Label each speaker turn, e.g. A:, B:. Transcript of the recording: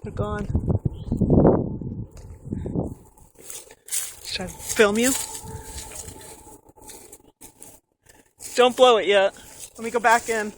A: They're gone. Should I film you? Don't blow it yet. Let me go back in.